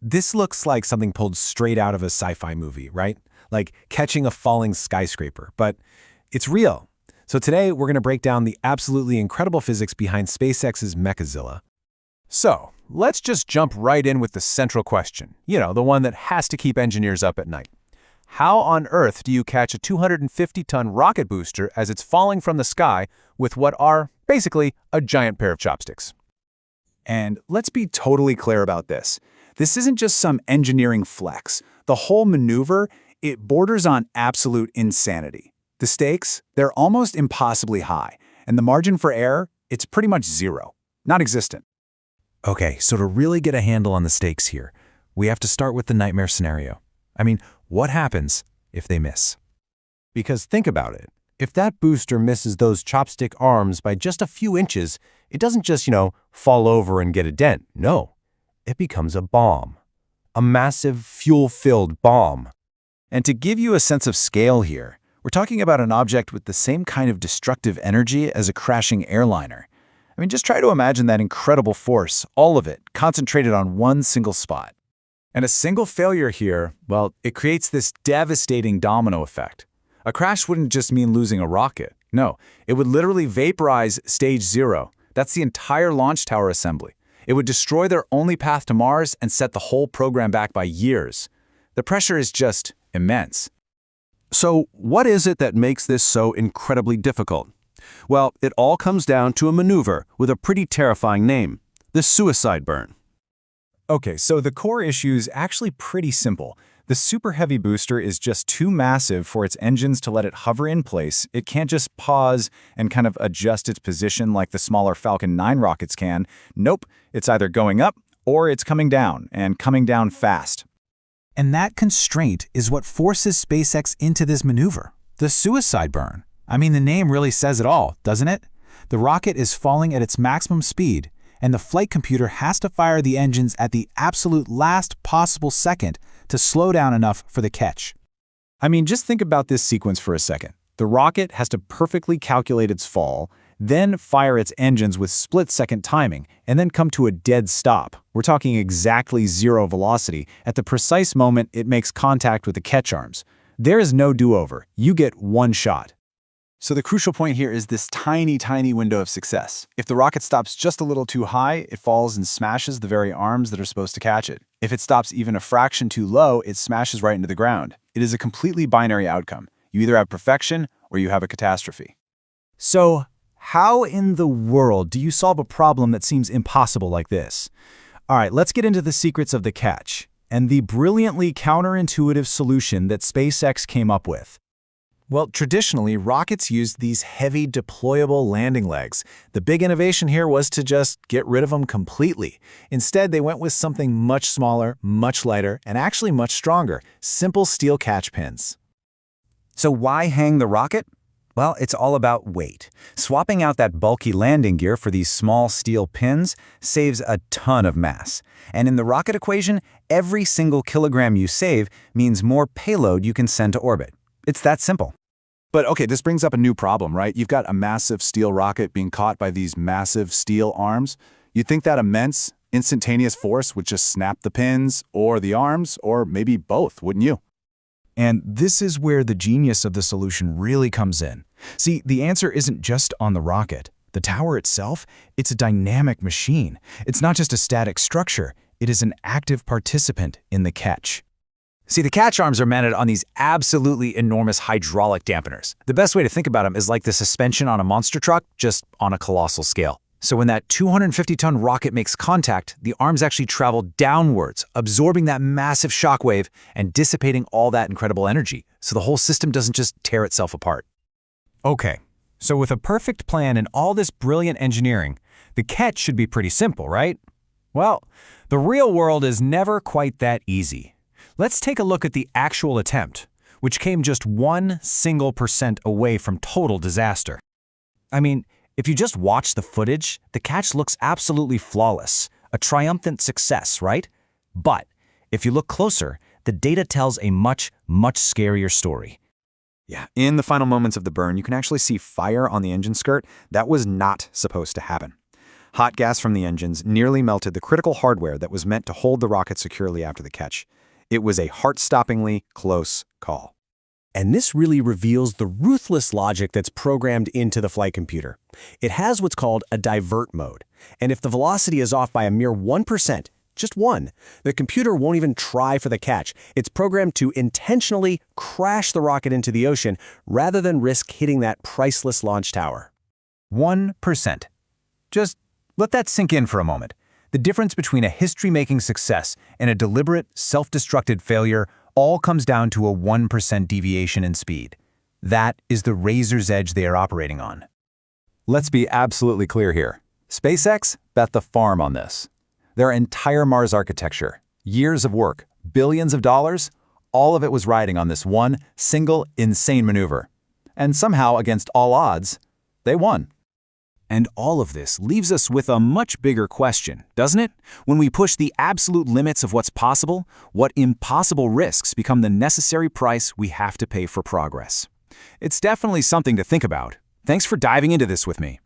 This looks like something pulled straight out of a sci-fi movie, right? Like catching a falling skyscraper, but it's real. So today we're going to break down the absolutely incredible physics behind SpaceX's Mechazilla. So let's just jump right in with the central question, the one that has to keep engineers up at night. How on earth do you catch a 250-ton rocket booster as it's falling from the sky with what are, basically, a giant pair of chopsticks? And let's be totally clear about this. This isn't just some engineering flex. The whole maneuver, it borders on absolute insanity. The stakes, they're almost impossibly high, and the margin for error, it's pretty much zero, non-existent. Okay, so to really get a handle on the stakes here, we have to start with the nightmare scenario. What happens if they miss? Because think about it. If that booster misses those chopstick arms by just a few inches, it doesn't just, fall over and get a dent. No, it becomes a bomb. A massive fuel-filled bomb. And to give you a sense of scale here, we're talking about an object with the same kind of destructive energy as a crashing airliner. Just try to imagine that incredible force, all of it, concentrated on one single spot. And a single failure here, well, it creates this devastating domino effect. A crash wouldn't just mean losing a rocket. No, it would literally vaporize stage 0. That's the entire launch tower assembly. It would destroy their only path to Mars and set the whole program back by years. The pressure is just immense. So what is it that makes this so incredibly difficult? Well, it all comes down to a maneuver with a pretty terrifying name, the suicide burn. Okay, so the core issue is actually pretty simple. The Super Heavy booster is just too massive for its engines to let it hover in place. It can't just pause and kind of adjust its position like the smaller Falcon 9 rockets can. Nope, it's either going up or it's coming down, and coming down fast. And that constraint is what forces SpaceX into this maneuver, the suicide burn. The name really says it all, doesn't it? The rocket is falling at its maximum speed, and the flight computer has to fire the engines at the absolute last possible second to slow down enough for the catch. Just think about this sequence for a second. The rocket has to perfectly calculate its fall, then fire its engines with split-second timing, and then come to a dead stop. We're talking exactly zero velocity at the precise moment it makes contact with the catch arms. There is no do-over. You get one shot. So the crucial point here is this tiny, tiny window of success. If the rocket stops just a little too high, it falls and smashes the very arms that are supposed to catch it. If it stops even a fraction too low, it smashes right into the ground. It is a completely binary outcome. You either have perfection or you have a catastrophe. So, how in the world do you solve a problem that seems impossible like this? All right, let's get into the secrets of the catch and the brilliantly counterintuitive solution that SpaceX came up with. Well, traditionally, rockets used these heavy deployable landing legs. The big innovation here was to just get rid of them completely. Instead, they went with something much smaller, much lighter, and actually much stronger, simple steel catch pins. So why hang the rocket? Well, it's all about weight. Swapping out that bulky landing gear for these small steel pins saves a ton of mass. And in the rocket equation, every single kilogram you save means more payload you can send to orbit. It's that simple. But okay, this brings up a new problem, right? You've got a massive steel rocket being caught by these massive steel arms. You'd think that immense, instantaneous force would just snap the pins or the arms, or maybe both, wouldn't you? And this is where the genius of the solution really comes in. See, the answer isn't just on the rocket. The tower itself, it's a dynamic machine. It's not just a static structure. It is an active participant in the catch. See, the catch arms are mounted on these absolutely enormous hydraulic dampeners. The best way to think about them is like the suspension on a monster truck, just on a colossal scale. So when that 250-ton rocket makes contact, the arms actually travel downwards, absorbing that massive shockwave and dissipating all that incredible energy, so the whole system doesn't just tear itself apart. Okay, so with a perfect plan and all this brilliant engineering, the catch should be pretty simple, right? Well, the real world is never quite that easy. Let's take a look at the actual attempt, which came just 1% away from total disaster. If you just watch the footage, the catch looks absolutely flawless, a triumphant success, right? But if you look closer, the data tells a much, much scarier story. Yeah, in the final moments of the burn, you can actually see fire on the engine skirt. That was not supposed to happen. Hot gas from the engines nearly melted the critical hardware that was meant to hold the rocket securely after the catch. It was a heart-stoppingly close call. And this really reveals the ruthless logic that's programmed into the flight computer. It has what's called a divert mode. And if the velocity is off by a mere 1%, just 1, the computer won't even try for the catch. It's programmed to intentionally crash the rocket into the ocean rather than risk hitting that priceless launch tower. 1%. Just let that sink in for a moment. The difference between a history-making success and a deliberate, self-destructed failure all comes down to a 1% deviation in speed. That is the razor's edge they are operating on. Let's be absolutely clear here. SpaceX bet the farm on this. Their entire Mars architecture, years of work, billions of dollars, all of it was riding on this one single insane maneuver. And somehow, against all odds, they won. And all of this leaves us with a much bigger question, doesn't it? When we push the absolute limits of what's possible, what impossible risks become the necessary price we have to pay for progress? It's definitely something to think about. Thanks for diving into this with me.